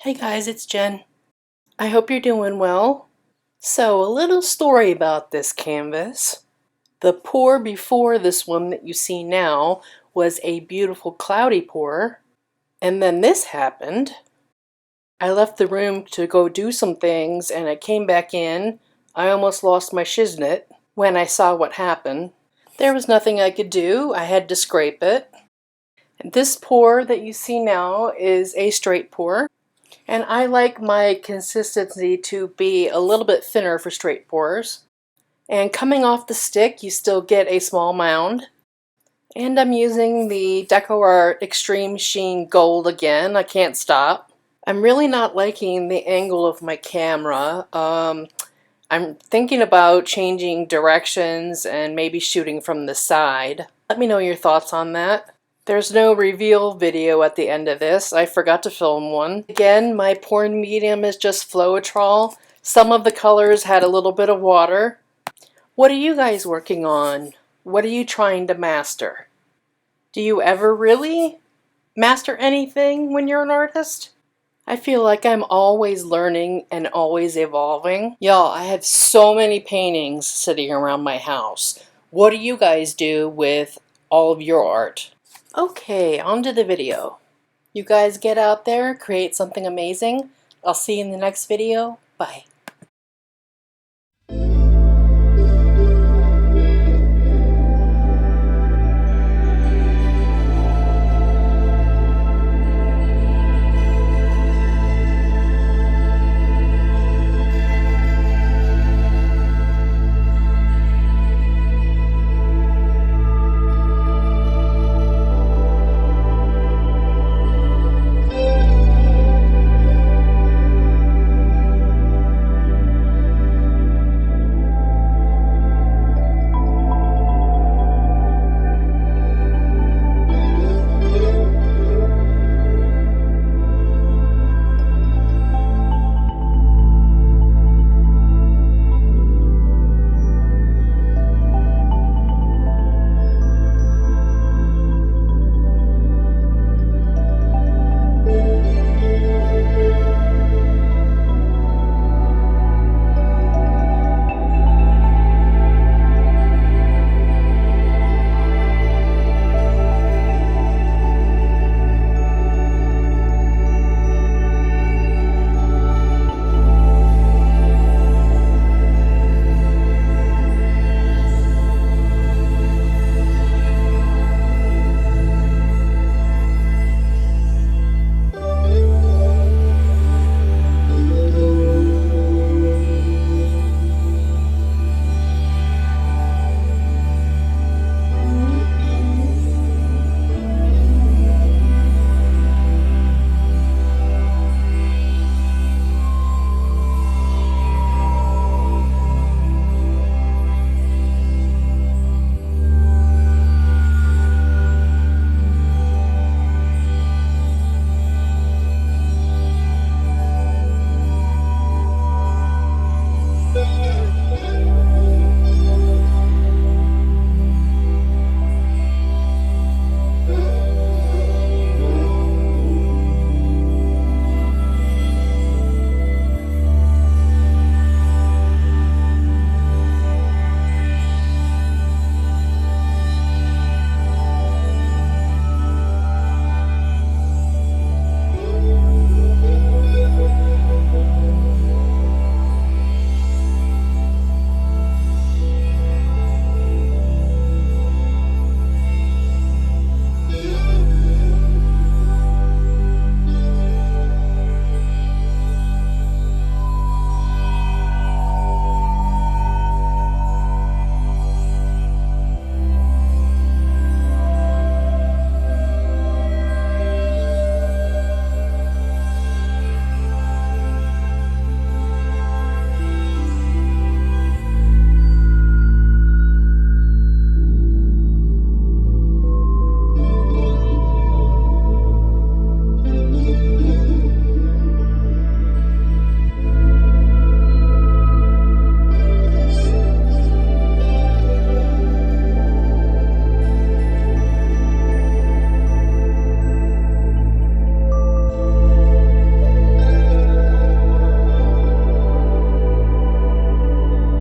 Hey guys, it's Jen. I hope you're doing well. So, a little story about this canvas. The pour before this one that you see now was a beautiful cloudy pour, and then this happened. I left the room to go do some things and I came back in. I almost lost my shiznit when I saw what happened. There was nothing I could do. I had to scrape it. And this pour that you see now is a straight pour. And I like my consistency to be a little bit thinner for straight pours. And coming off the stick, you still get a small mound. And I'm using the DecoArt Extreme Sheen Gold again. I can't stop. I'm really not liking the angle of my camera. I'm thinking about changing directions and maybe shooting from the side. Let me know your thoughts on that. There's no reveal video at the end of this. I forgot to film one. Again, my pouring medium is just Floetrol. Some of the colors had a little bit of water. What are you guys working on? What are you trying to master? Do you ever really master anything when you're an artist? I feel like I'm always learning and always evolving. Y'all, I have so many paintings sitting around my house. What do you guys do with all of your art? Okay, on to the video. You guys get out there, create something amazing. I'll see you in the next video. Bye.